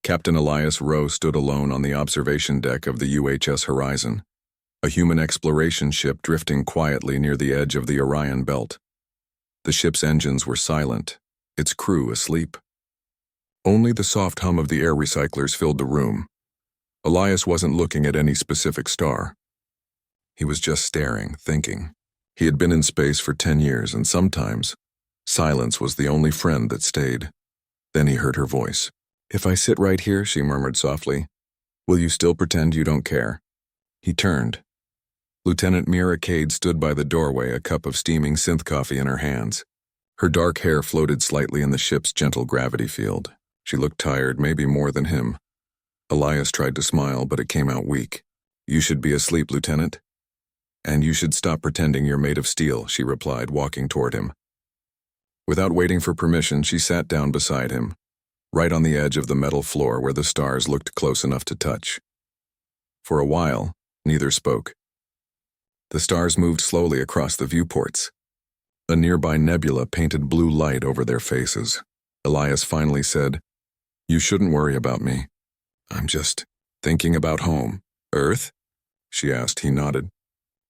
Captain Elias Rowe stood alone on the observation deck of the UHS Horizon, a human exploration ship drifting quietly near the edge of the Orion Belt. The ship's engines were silent, its crew asleep. Only the soft hum of the air recyclers filled the room. Elias wasn't looking at any specific star. He was just staring, thinking. He had been in space for 10 years, and sometimes silence was the only friend that stayed. Then he heard her voice. "If I sit right here," she murmured softly, "will you still pretend you don't care?" He turned. Lieutenant Mira Cade stood by the doorway, a cup of steaming synth coffee in her hands. Her dark hair floated slightly in the ship's gentle gravity field. She looked tired, maybe more than him. Elias tried to smile, but it came out weak. "You should be asleep, Lieutenant." "And you should stop pretending you're made of steel," she replied, walking toward him. Without waiting for permission, she sat down beside him, right on the edge of the metal floor where the stars looked close enough to touch. For a while, neither spoke. The stars moved slowly across the viewports. A nearby nebula painted blue light over their faces. Elias finally said, "You shouldn't worry about me. I'm just thinking about home." "Earth?" she asked. He nodded.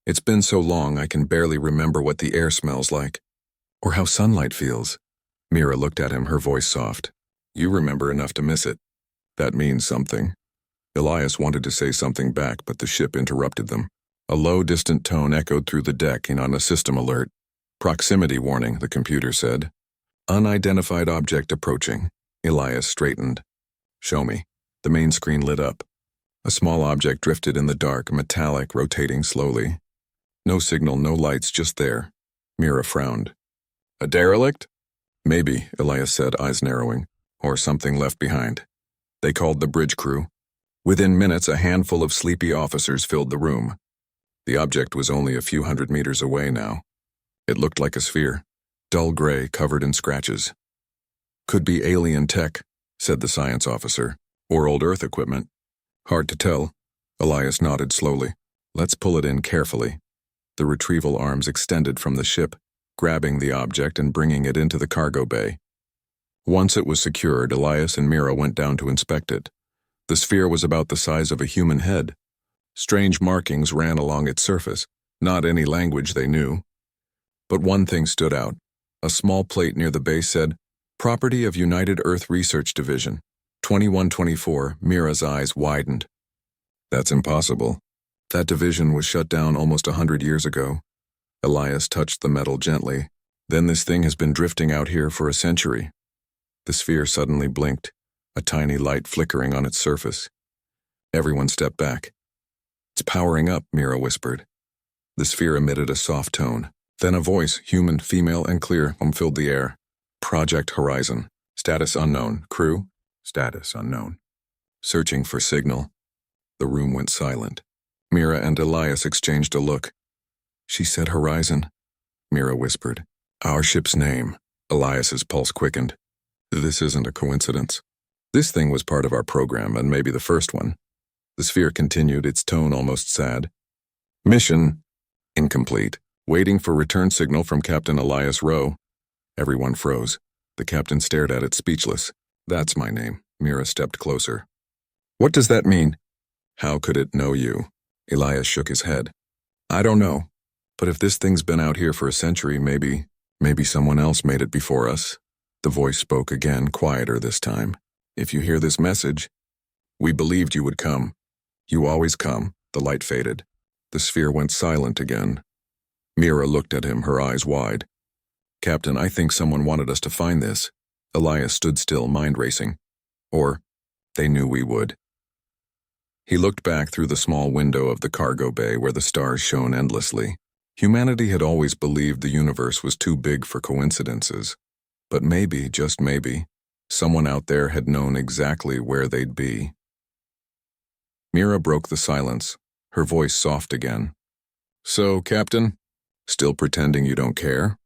"It's been so long I can barely remember what the air smells like, or how sunlight feels." Mira looked at him, her voice soft. "You remember enough to miss it. That means something." Elias wanted to say something back, but the ship interrupted them. A low, distant tone echoed through the deck on a system alert. "Proximity warning," the computer said. "Unidentified object approaching." Elias straightened. "Show me." The main screen lit up. A small object drifted in the dark, metallic, rotating slowly. No signal, no lights, just there. Mira frowned. "A derelict?" "Maybe," Elias said, eyes narrowing. "Or something left behind." They called the bridge crew. Within minutes, a handful of sleepy officers filled the room. The object was only a few hundred meters away now. It looked like a sphere, dull gray, covered in scratches. "Could be alien tech," said the science officer, "or old Earth equipment. Hard to tell." Elias nodded slowly. "Let's pull it in carefully." The retrieval arms extended from the ship, grabbing the object and bringing it into the cargo bay. Once it was secured, Elias and Mira went down to inspect it. The sphere was about the size of a human head. Strange markings ran along its surface, not any language they knew. But one thing stood out. A small plate near the base said, "Property of United Earth Research Division, 2124. Mira's eyes widened. "That's impossible. That division was shut down almost 100 years ago." Elias touched the metal gently. "Then this thing has been drifting out here for a century." The sphere suddenly blinked, a tiny light flickering on its surface. Everyone stepped back. "It's powering up," Mira whispered. The sphere emitted a soft tone. Then a voice, human, female, and clear, filled the air. "Project Horizon. Status unknown. Crew? Status unknown. Searching for signal." The room went silent. Mira and Elias exchanged a look. "She said Horizon," Mira whispered. "Our ship's name." Elias's pulse quickened. "This isn't a coincidence. This thing was part of our program, and maybe the first one." The sphere continued, its tone almost sad. "Mission incomplete. Waiting for return signal from Captain Elias Rowe." Everyone froze. The captain stared at it, speechless. "That's my name." Mira stepped closer. "What does that mean?" "How could it know you?" Elias shook his head. "I don't know. But if this thing's been out here for a century, maybe someone else made it before us." The voice spoke again, quieter this time. "If you hear this message, we believed you would come. You always come." The light faded. The sphere went silent again. Mira looked at him, her eyes wide. "Captain, I think someone wanted us to find this." Elias stood still, mind racing. "Or they knew we would." He looked back through the small window of the cargo bay where the stars shone endlessly. Humanity had always believed the universe was too big for coincidences. But maybe, just maybe, someone out there had known exactly where they'd be. Mira broke the silence, her voice soft again. "So, Captain, still pretending you don't care?"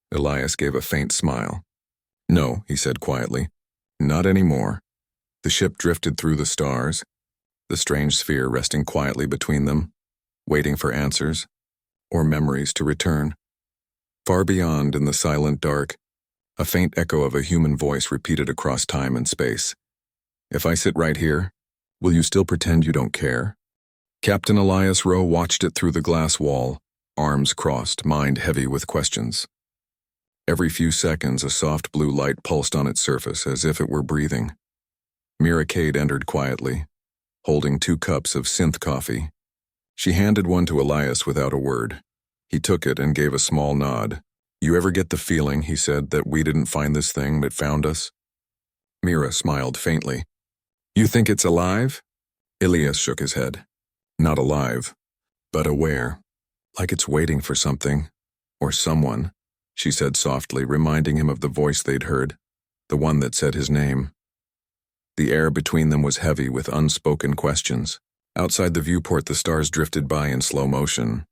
Elias gave a faint smile. "No," he said quietly. "Not anymore." The ship drifted through the stars, the strange sphere resting quietly between them, waiting for answers, or memories to return. Far beyond, in the silent dark, a faint echo of a human voice repeated across time and space. If I sit right here, will you still pretend you don't care? Captain Elias Rowe watched it through the glass wall, arms crossed, mind heavy with questions. Every few seconds, a soft blue light pulsed on its surface as if it were breathing. Mira Cade entered quietly, holding 2 cups of synth coffee. She handed one to Elias without a word. He took it and gave a small nod. You ever get the feeling, he said, that we didn't find this thing, it found us? Mira smiled faintly. You think it's alive? Elias shook his head. Not alive, but aware. Like it's waiting for something, or someone, she said softly, reminding him of the voice they'd heard, the one that said his name. The air between them was heavy with unspoken questions. Outside the viewport, the stars drifted by in slow motion,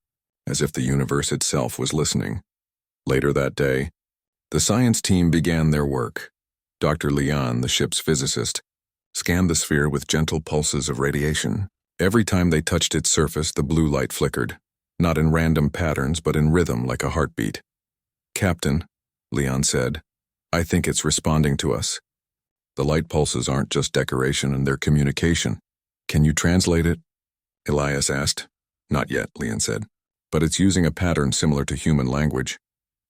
as if the universe itself was listening. Later that day, the science team began their work. Dr. Leon, the ship's physicist, scanned the sphere with gentle pulses of radiation. Every time they touched its surface, the blue light flickered, not in random patterns but in rhythm like a heartbeat. Captain, Leon said, I think it's responding to us. The light pulses aren't just decoration and they're communication. Can you translate it? Elias asked. Not yet, Leon said, but it's using a pattern similar to human language,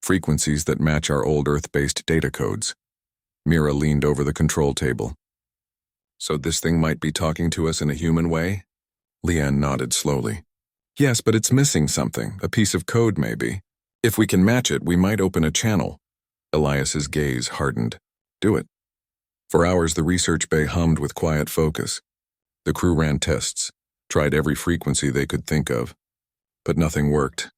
frequencies that match our old Earth-based data codes. Mira leaned over the control table. So this thing might be talking to us in a human way? Leanne nodded slowly. Yes, but it's missing something, a piece of code maybe. If we can match it, we might open a channel. Elias's gaze hardened. Do it. For hours, the research bay hummed with quiet focus. The crew ran tests, tried every frequency they could think of. But nothing worked.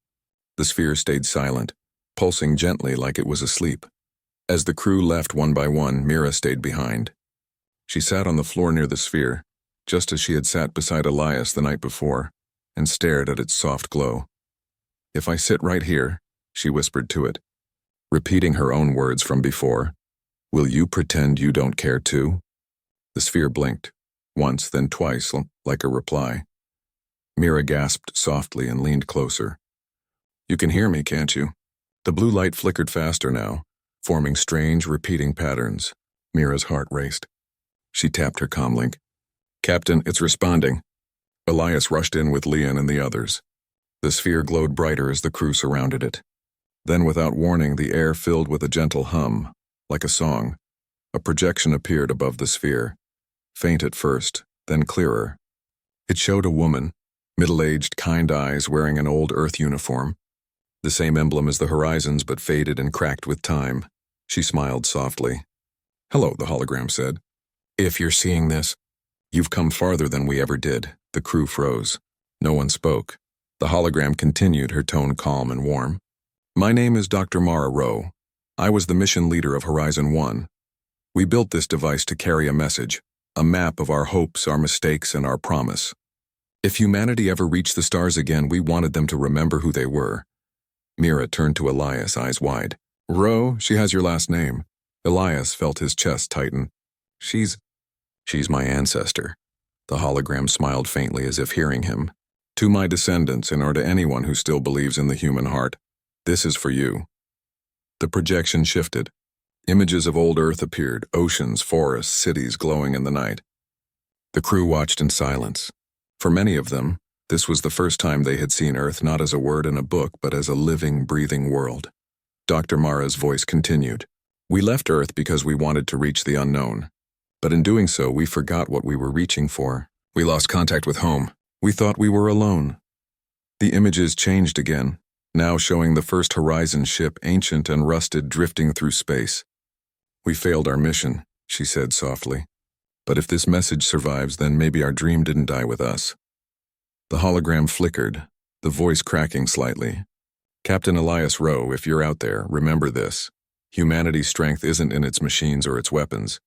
The sphere stayed silent, pulsing gently like it was asleep. As the crew left one by one, Mira stayed behind. She sat on the floor near the sphere, just as she had sat beside Elias the night before, and stared at its soft glow. If I sit right here, she whispered to it, repeating her own words from before, will you pretend you don't care too? The sphere blinked, once, then twice, like a reply. Mira gasped softly and leaned closer. You can hear me, can't you? The blue light flickered faster now, forming strange, repeating patterns. Mira's heart raced. She tapped her comlink. Captain, it's responding. Elias rushed in with Leon and the others. The sphere glowed brighter as the crew surrounded it. Then, without warning, the air filled with a gentle hum, like a song. A projection appeared above the sphere, faint at first, then clearer. It showed a woman, middle-aged, kind eyes, wearing an old Earth uniform. The same emblem as the horizons, but faded and cracked with time. She smiled softly. Hello, the hologram said. If you're seeing this, you've come farther than we ever did. The crew froze. No one spoke. The hologram continued, her tone calm and warm. My name is Dr. Mara Rowe. I was the mission leader of Horizon 1. We built this device to carry a message, a map of our hopes, our mistakes, and our promise. If humanity ever reached the stars again, we wanted them to remember who they were. Mira turned to Elias, eyes wide. Rowe, she has your last name. Elias felt his chest tighten. She's my ancestor. The hologram smiled faintly as if hearing him. To my descendants, and or to anyone who still believes in the human heart, this is for you. The projection shifted. Images of old Earth appeared, oceans, forests, cities glowing in the night. The crew watched in silence. For many of them, this was the first time they had seen Earth not as a word in a book, but as a living, breathing world. Dr. Mara's voice continued. We left Earth because we wanted to reach the unknown. But in doing so, we forgot what we were reaching for. We lost contact with home. We thought we were alone. The images changed again, now showing the first Horizon ship, ancient and rusted, drifting through space. We failed our mission, she said softly. But if this message survives, then maybe our dream didn't die with us. The hologram flickered, the voice cracking slightly. Captain Elias Rowe, if you're out there, remember this. Humanity's strength isn't in its machines or its weapons.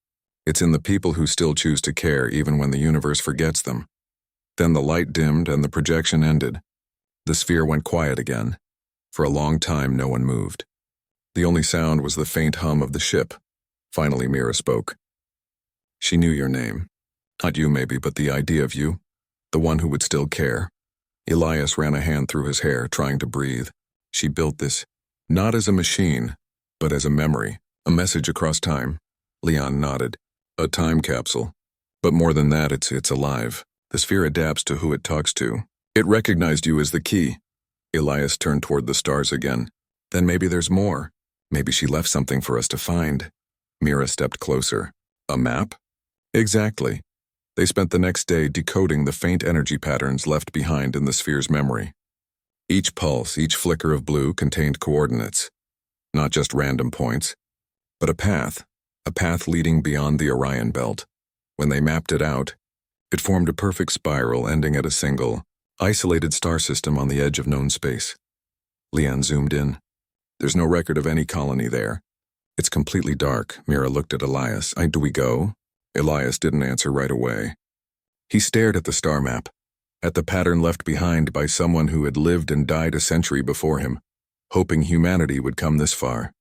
It's in the people who still choose to care even when the universe forgets them. Then the light dimmed and the projection ended. The sphere went quiet again. For a long time, no one moved. The only sound was the faint hum of the ship. Finally, Mira spoke. She knew your name. Not you maybe, but the idea of you. The one who would still care. Elias ran a hand through his hair, trying to breathe. She built this, not as a machine, but as a memory, a message across time. Leon nodded. A time capsule. But more than that, it's alive. The sphere adapts to who it talks to. It recognized you as the key. Elias turned toward the stars again. Then maybe there's more. Maybe she left something for us to find. Mira stepped closer. A map? Exactly. They spent the next day decoding the faint energy patterns left behind in the sphere's memory. Each pulse, each flicker of blue contained coordinates. Not just random points, but a path leading beyond the Orion belt. When they mapped it out, it formed a perfect spiral ending at a single, isolated star system on the edge of known space. Leon zoomed in. There's no record of any colony there. It's completely dark. Mira looked at Elias. Do we go? Elias didn't answer right away. He stared at the star map, at the pattern left behind by someone who had lived and died a century before him, hoping humanity would come this far.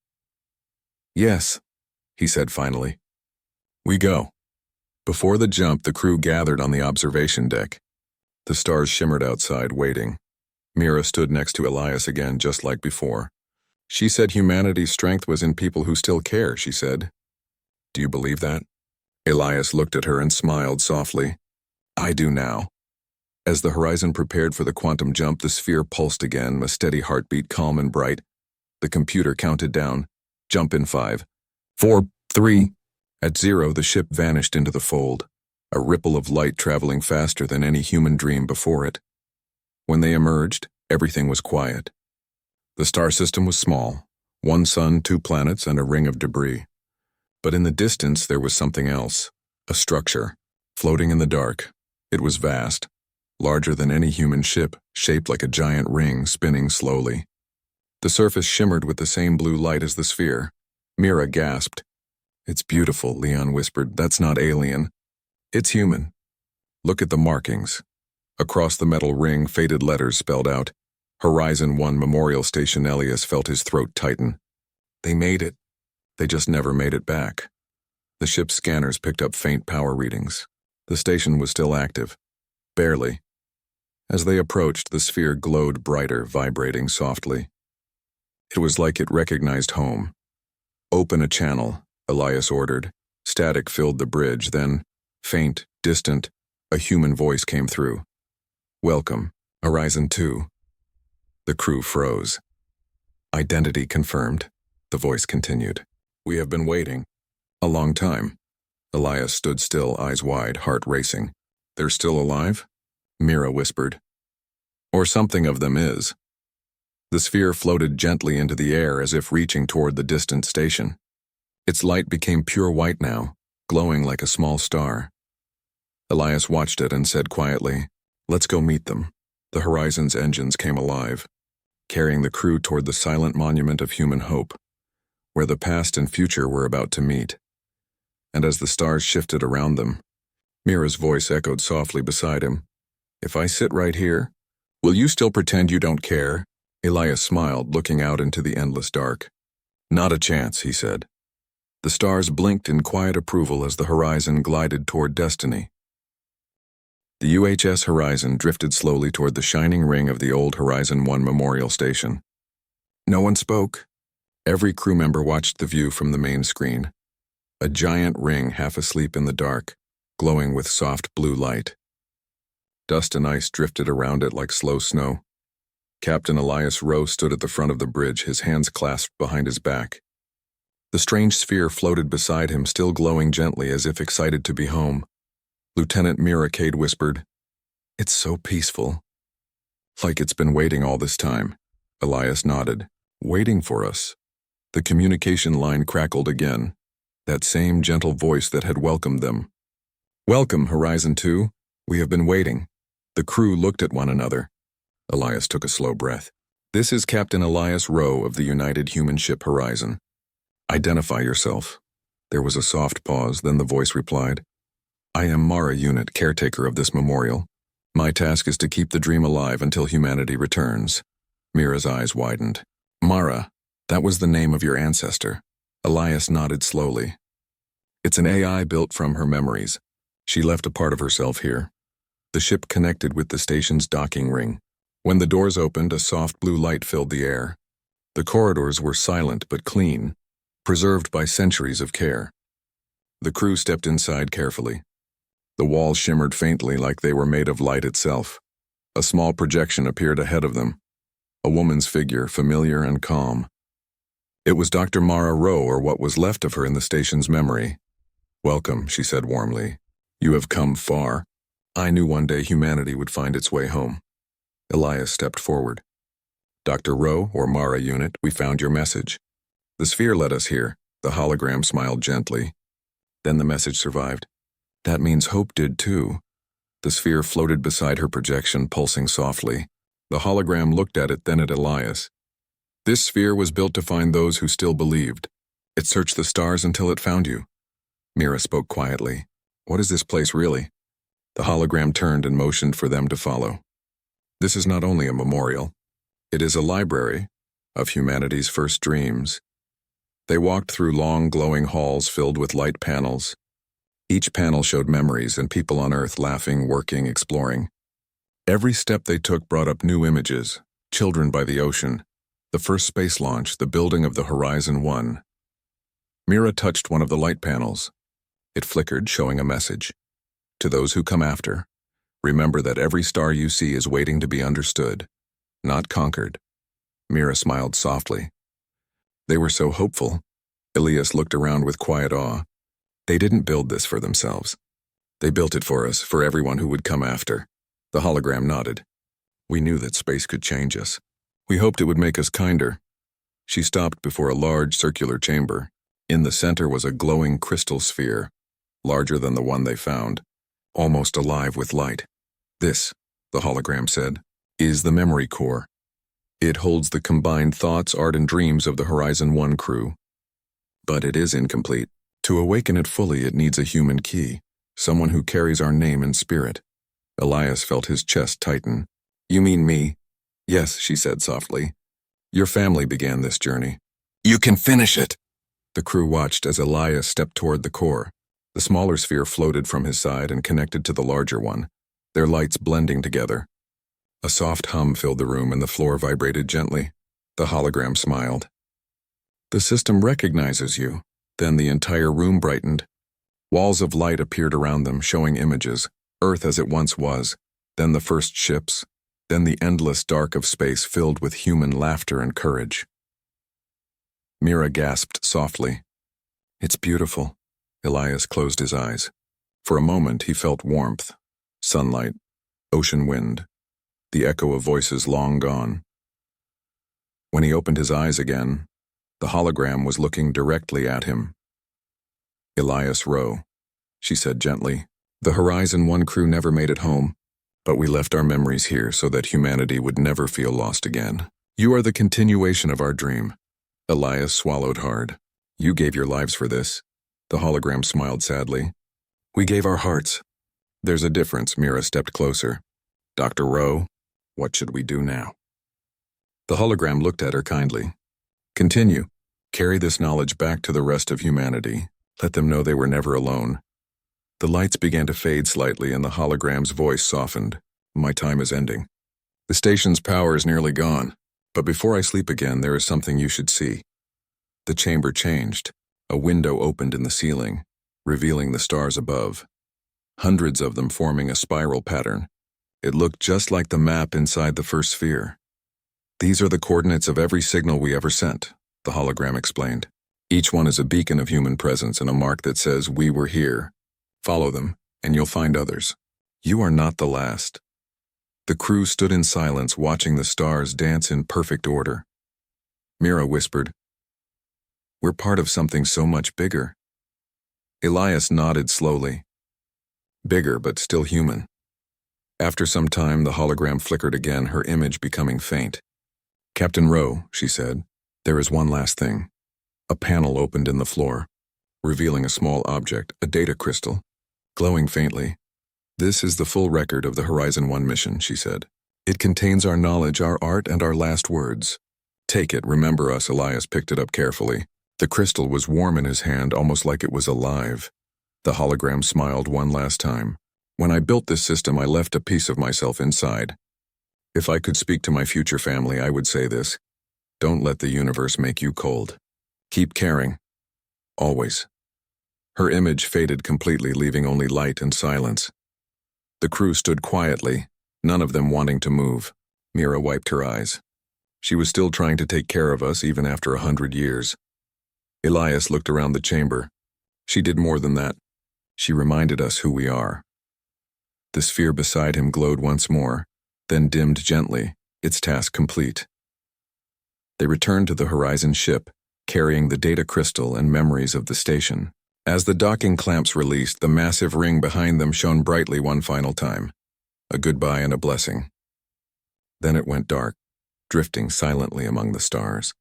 Yes, he said finally. We go. Before the jump, the crew gathered on the observation deck. The stars shimmered outside, waiting. Mira stood next to Elias again, just like before. She said humanity's strength was in people who still care, she said. Do you believe that? Elias looked at her and smiled softly. I do now. As the horizon prepared for the quantum jump, the sphere pulsed again, a steady heartbeat, calm and bright. The computer counted down. Jump in 5, 4, 3. At 0, the ship vanished into the fold, a ripple of light traveling faster than any human dream before it. When they emerged, everything was quiet. The star system was small, 1 sun, 2 planets, and a ring of debris. But in the distance there was something else, a structure, floating in the dark. It was vast, larger than any human ship, shaped like a giant ring spinning slowly. The surface shimmered with the same blue light as the sphere. Mira gasped. It's beautiful, Leon whispered. That's not alien. It's human. Look at the markings. Across the metal ring, faded letters spelled out, Horizon 1 Memorial Station. Elias felt his throat tighten. They made it. They just never made it back. The ship's scanners picked up faint power readings. The station was still active. Barely. As they approached, the sphere glowed brighter, vibrating softly. It was like it recognized home. Open a channel, Elias ordered. Static filled the bridge, then, faint, distant, a human voice came through. Welcome, Horizon 2. The crew froze. Identity confirmed, the voice continued. We have been waiting. A long time. Elias stood still, eyes wide, heart racing. They're still alive? Mira whispered. Or something of them is. The sphere floated gently into the air as if reaching toward the distant station. Its light became pure white now, glowing like a small star. Elias watched it and said quietly, Let's go meet them. The Horizon's engines came alive, carrying the crew toward the silent monument of human hope, where the past and future were about to meet. And as the stars shifted around them, Mira's voice echoed softly beside him. If I sit right here, will you still pretend you don't care? Elias smiled, looking out into the endless dark. Not a chance, he said. The stars blinked in quiet approval as the Horizon glided toward destiny. The UHS Horizon drifted slowly toward the shining ring of the old Horizon 1 Memorial Station. No one spoke. Every crew member watched the view from the main screen. A giant ring half asleep in the dark, glowing with soft blue light. Dust and ice drifted around it like slow snow. Captain Elias Rowe stood at the front of the bridge, his hands clasped behind his back. The strange sphere floated beside him, still glowing gently as if excited to be home. Lieutenant Mira Cade whispered, It's so peaceful. Like it's been waiting all this time. Elias nodded. Waiting for us. The communication line crackled again. That same gentle voice that had welcomed them. Welcome, Horizon 2. We have been waiting. The crew looked at one another. Elias took a slow breath. This is Captain Elias Rowe of the United Human Ship Horizon. Identify yourself. There was a soft pause, then the voice replied. I am Mara Unit, caretaker of this memorial. My task is to keep the dream alive until humanity returns. Mira's eyes widened. Mara, that was the name of your ancestor. Elias nodded slowly. It's an AI built from her memories. She left a part of herself here. The ship connected with the station's docking ring. When the doors opened, a soft blue light filled the air. The corridors were silent but clean, preserved by centuries of care. The crew stepped inside carefully. The walls shimmered faintly like they were made of light itself. A small projection appeared ahead of them. A woman's figure, familiar and calm. It was Dr. Mara Rowe, or what was left of her in the station's memory. "Welcome," she said warmly. "You have come far. I knew one day humanity would find its way home." Elias stepped forward. "Dr. Rowe, or Mara Unit, we found your message. The sphere led us here." The hologram smiled gently. Then the message survived. "That means hope did too." The sphere floated beside her projection, pulsing softly. The hologram looked at it, then at Elias. "This sphere was built to find those who still believed. It searched the stars until it found you." Mira spoke quietly. "What is this place really?" The hologram turned and motioned for them to follow. "This is not only a memorial. It is a library of humanity's first dreams." They walked through long, glowing halls filled with light panels. Each panel showed memories and people on Earth laughing, working, exploring. Every step they took brought up new images: children by the ocean, the first space launch, the building of the Horizon 1. Mira touched one of the light panels. It flickered, showing a message. "To those who come after, remember that every star you see is waiting to be understood, not conquered." Mira smiled softly. They were so hopeful. Elias looked around with quiet awe. They didn't build this for themselves. They built it for us, for everyone who would come after. The hologram nodded. "We knew that space could change us. We hoped it would make us kinder." She stopped before a large circular chamber. In the center was a glowing crystal sphere, larger than the one they found, almost alive with light. "This," the hologram said, "is the memory core. It holds the combined thoughts, art, and dreams of the Horizon 1 crew. But it is incomplete. To awaken it fully, it needs a human key, someone who carries our name and spirit." Elias felt his chest tighten. "You mean me?" "Yes," she said softly. "Your family began this journey. You can finish it." The crew watched as Elias stepped toward the core. The smaller sphere floated from his side and connected to the larger one, their lights blending together. A soft hum filled the room and the floor vibrated gently. The hologram smiled. "The system recognizes you." Then the entire room brightened. Walls of light appeared around them, showing images, Earth as it once was, then the first ships, then the endless dark of space filled with human laughter and courage. Mira gasped softly. "It's beautiful." Elias closed his eyes. For a moment he felt warmth, sunlight, ocean wind, the echo of voices long gone. When he opened his eyes again, the hologram was looking directly at him. "Elias Rowe," she said gently. "The Horizon 1 crew never made it home, but we left our memories here so that humanity would never feel lost again. You are the continuation of our dream." Elias swallowed hard. "You gave your lives for this." The hologram smiled sadly. "We gave our hearts." "There's a difference." Mira stepped closer. "Dr. Rowe, what should we do now?" The hologram looked at her kindly. "Continue. Carry this knowledge back to the rest of humanity. Let them know they were never alone." The lights began to fade slightly and the hologram's voice softened. "My time is ending. The station's power is nearly gone. But before I sleep again, there is something you should see." The chamber changed. A window opened in the ceiling, revealing the stars above. Hundreds of them forming a spiral pattern. It looked just like the map inside the first sphere. "These are the coordinates of every signal we ever sent," the hologram explained. "Each one is a beacon of human presence and a mark that says we were here. Follow them, and you'll find others. You are not the last." The crew stood in silence, watching the stars dance in perfect order. Mira whispered, "We're part of something so much bigger." Elias nodded slowly. "Bigger, but still human." After some time, the hologram flickered again, her image becoming faint. "Captain Rowe," she said, "there is one last thing." A panel opened in the floor, revealing a small object, a data crystal, glowing faintly. "This is the full record of the Horizon 1 mission," she said. "It contains our knowledge, our art, and our last words. Take it, remember us." Elias picked it up carefully. The crystal was warm in his hand, almost like it was alive. The hologram smiled one last time. "When I built this system, I left a piece of myself inside. If I could speak to my future family, I would say this: don't let the universe make you cold. Keep caring. Always." Her image faded completely, leaving only light and silence. The crew stood quietly, none of them wanting to move. Mira wiped her eyes. She was still trying to take care of us even after 100 years. Elias looked around the chamber. She did more than that. She reminded us who we are. The sphere beside him glowed once more, then dimmed gently, its task complete. They returned to the Horizon ship, carrying the data crystal and memories of the station. As the docking clamps released, the massive ring behind them shone brightly one final time. A goodbye and a blessing. Then it went dark, drifting silently among the stars.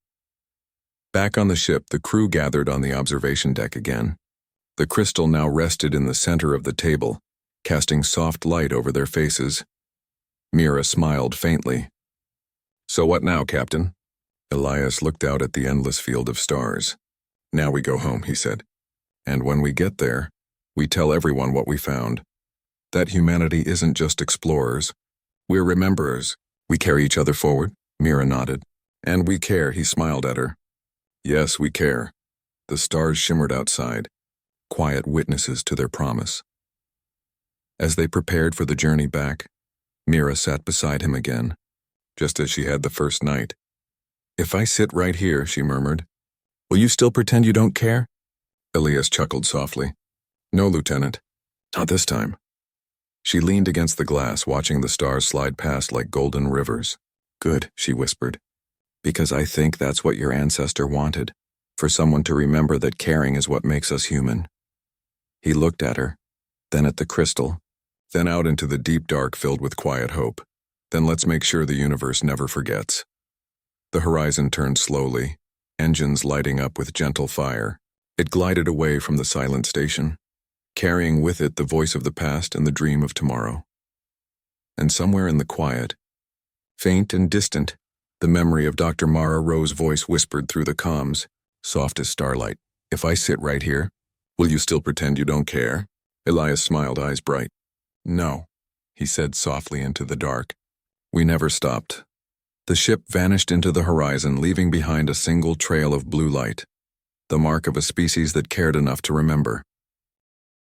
Back on the ship, the crew gathered on the observation deck again. The crystal now rested in the center of the table, casting soft light over their faces. Mira smiled faintly. "So what now, Captain?" Elias looked out at the endless field of stars. "Now we go home," he said. "And when we get there, we tell everyone what we found. That humanity isn't just explorers. We're rememberers. We carry each other forward." Mira nodded. "And we care," he smiled at her. "Yes, we care." The stars shimmered outside, quiet witnesses to their promise. As they prepared for the journey back, Mira sat beside him again, just as she had the first night. "If I sit right here," she murmured, "will you still pretend you don't care?" Elias chuckled softly. "No, Lieutenant. Not this time." She leaned against the glass, watching the stars slide past like golden rivers. "Good," she whispered, "because I think that's what your ancestor wanted, for someone to remember that caring is what makes us human." He looked at her, then at the crystal, then out into the deep dark filled with quiet hope. "Then let's make sure the universe never forgets." The horizon turned slowly, engines lighting up with gentle fire. It glided away from the silent station, carrying with it the voice of the past and the dream of tomorrow. And somewhere in the quiet, faint and distant, the memory of Dr. Mara Rowe's voice whispered through the comms, soft as starlight. "If I sit right here, will you still pretend you don't care?" Elias smiled, eyes bright. "No," he said softly into the dark. We never stopped. The ship vanished into the horizon, leaving behind a single trail of blue light, the mark of a species that cared enough to remember.